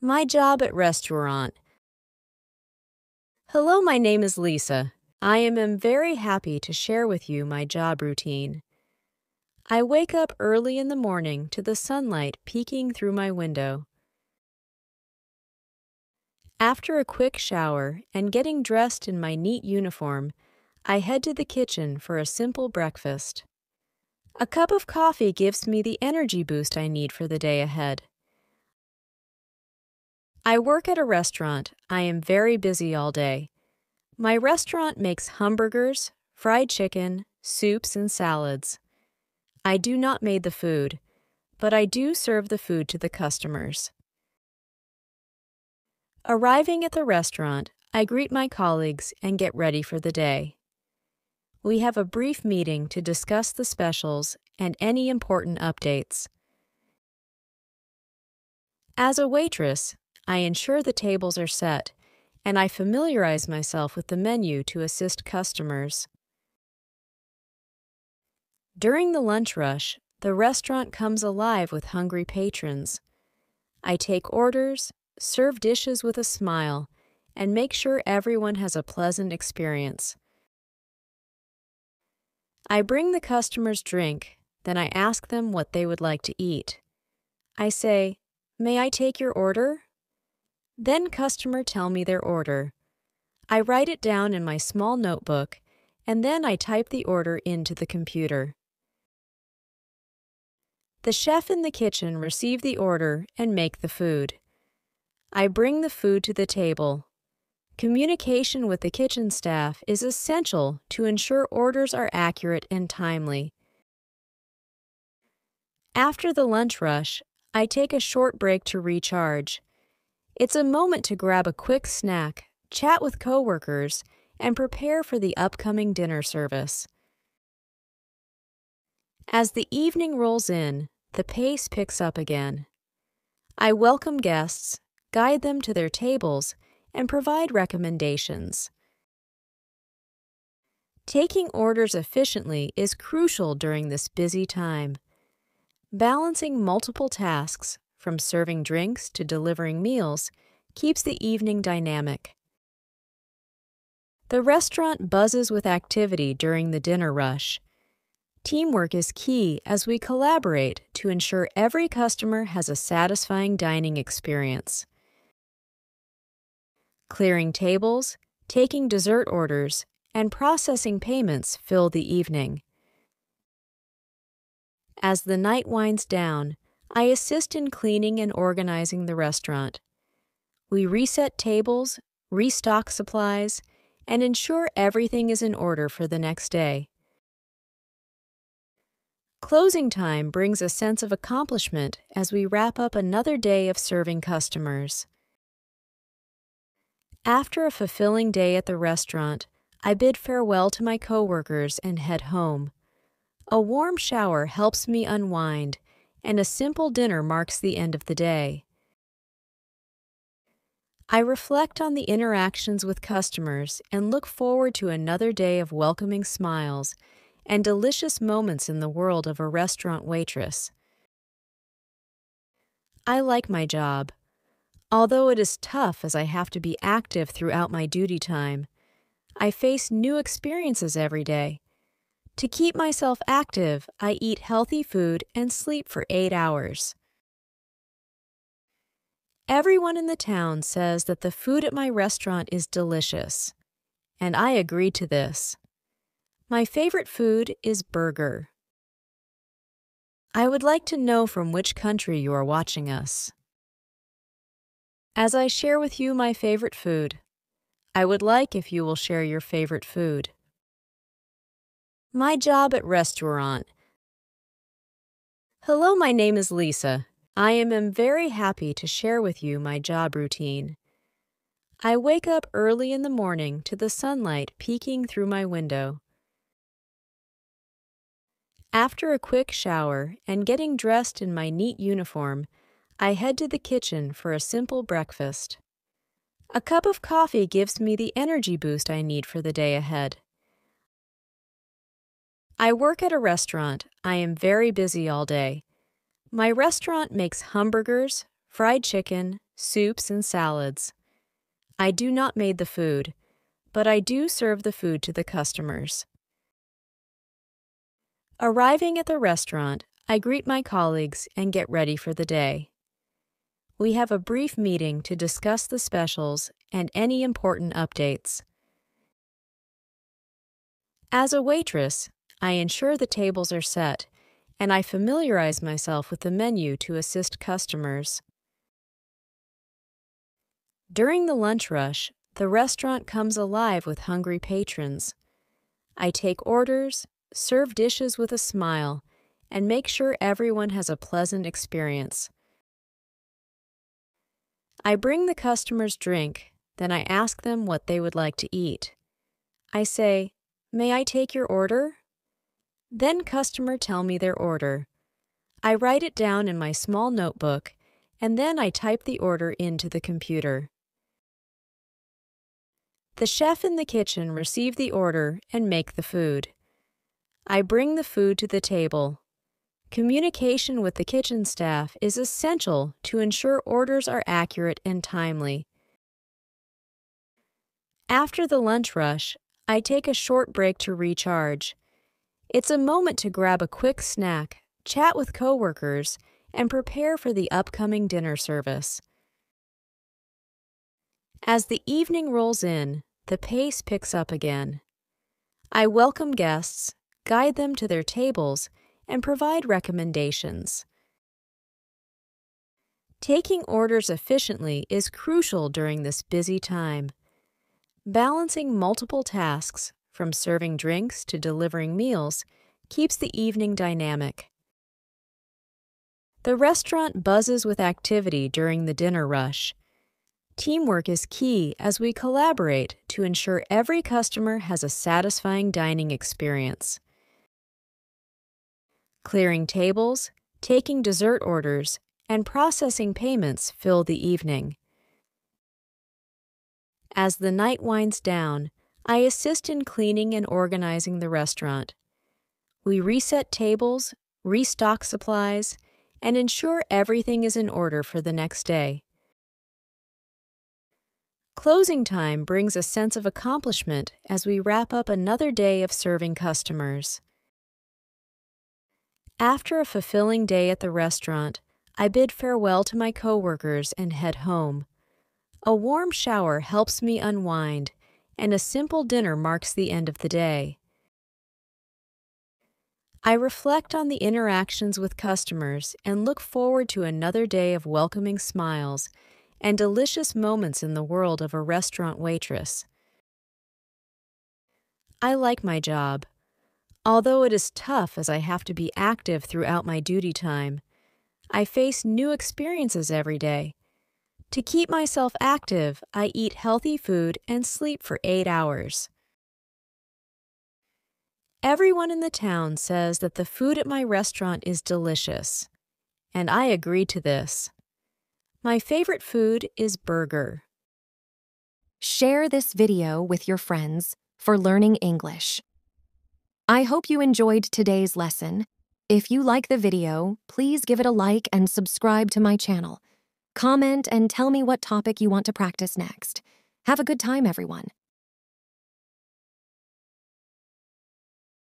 My job at restaurant. Hello, my name is Lisa. I am very happy to share with you my job routine. I wake up early in the morning to the sunlight peeking through my window. After a quick shower and getting dressed in my neat uniform, I head to the kitchen for a simple breakfast. A cup of coffee gives me the energy boost I need for the day ahead. I work at a restaurant. I am very busy all day. My restaurant makes hamburgers, fried chicken, soups, and salads. I do not make the food, but I do serve the food to the customers. Arriving at the restaurant, I greet my colleagues and get ready for the day. We have a brief meeting to discuss the specials and any important updates. As a waitress, I ensure the tables are set, and I familiarize myself with the menu to assist customers. During the lunch rush, the restaurant comes alive with hungry patrons. I take orders, serve dishes with a smile, and make sure everyone has a pleasant experience. I bring the customers drink, then I ask them what they would like to eat. I say, "May I take your order?" Then customer tell me their order. I write it down in my small notebook, and then I type the order into the computer. The chef in the kitchen receive the order and make the food. I bring the food to the table. Communication with the kitchen staff is essential to ensure orders are accurate and timely. After the lunch rush, I take a short break to recharge. It's a moment to grab a quick snack, chat with coworkers, and prepare for the upcoming dinner service. As the evening rolls in, the pace picks up again. I welcome guests, guide them to their tables, and provide recommendations. Taking orders efficiently is crucial during this busy time. Balancing multiple tasks, from serving drinks to delivering meals, keeps the evening dynamic. The restaurant buzzes with activity during the dinner rush. Teamwork is key as we collaborate to ensure every customer has a satisfying dining experience. Clearing tables, taking dessert orders, and processing payments fill the evening. As the night winds down, I assist in cleaning and organizing the restaurant. We reset tables, restock supplies, and ensure everything is in order for the next day. Closing time brings a sense of accomplishment as we wrap up another day of serving customers. After a fulfilling day at the restaurant, I bid farewell to my coworkers and head home. A warm shower helps me unwind, and a simple dinner marks the end of the day. I reflect on the interactions with customers and look forward to another day of welcoming smiles and delicious moments in the world of a restaurant waitress. I like my job. Although it is tough as I have to be active throughout my duty time, I face new experiences every day. To keep myself active, I eat healthy food and sleep for 8 hours. Everyone in the town says that the food at my restaurant is delicious, and I agree to this. My favorite food is burger. I would like to know from which country you are watching us. As I share with you my favorite food, I would like if you will share your favorite food. My job at restaurant. Hello, my name is Lisa. I am very happy to share with you my job routine. I wake up early in the morning to the sunlight peeking through my window. After a quick shower and getting dressed in my neat uniform, I head to the kitchen for a simple breakfast. A cup of coffee gives me the energy boost I need for the day ahead. I work at a restaurant. I am very busy all day. My restaurant makes hamburgers, fried chicken, soups, and salads. I do not make the food, but I do serve the food to the customers. Arriving at the restaurant, I greet my colleagues and get ready for the day. We have a brief meeting to discuss the specials and any important updates. As a waitress, I ensure the tables are set, and I familiarize myself with the menu to assist customers. During the lunch rush, the restaurant comes alive with hungry patrons. I take orders, serve dishes with a smile, and make sure everyone has a pleasant experience. I bring the customers drink, then I ask them what they would like to eat. I say, "May I take your order?" Then customer tell me their order. I write it down in my small notebook, and then I type the order into the computer. The chef in the kitchen receive the order and make the food. I bring the food to the table. Communication with the kitchen staff is essential to ensure orders are accurate and timely. After the lunch rush, I take a short break to recharge. It's a moment to grab a quick snack, chat with coworkers, and prepare for the upcoming dinner service. As the evening rolls in, the pace picks up again. I welcome guests, guide them to their tables, and provide recommendations. Taking orders efficiently is crucial during this busy time. Balancing multiple tasks, from serving drinks to delivering meals, keeps the evening dynamic. The restaurant buzzes with activity during the dinner rush. Teamwork is key as we collaborate to ensure every customer has a satisfying dining experience. Clearing tables, taking dessert orders, and processing payments fill the evening. As the night winds down, I assist in cleaning and organizing the restaurant. We reset tables, restock supplies, and ensure everything is in order for the next day. Closing time brings a sense of accomplishment as we wrap up another day of serving customers. After a fulfilling day at the restaurant, I bid farewell to my coworkers and head home. A warm shower helps me unwind, and a simple dinner marks the end of the day. I reflect on the interactions with customers and look forward to another day of welcoming smiles and delicious moments in the world of a restaurant waitress. I like my job. Although it is tough as I have to be active throughout my duty time, I face new experiences every day. To keep myself active, I eat healthy food and sleep for 8 hours. Everyone in the town says that the food at my restaurant is delicious, and I agree to this. My favorite food is burger. Share this video with your friends for learning English. I hope you enjoyed today's lesson. If you like the video, please give it a like and subscribe to my channel. Comment and tell me what topic you want to practice next. Have a good time, everyone.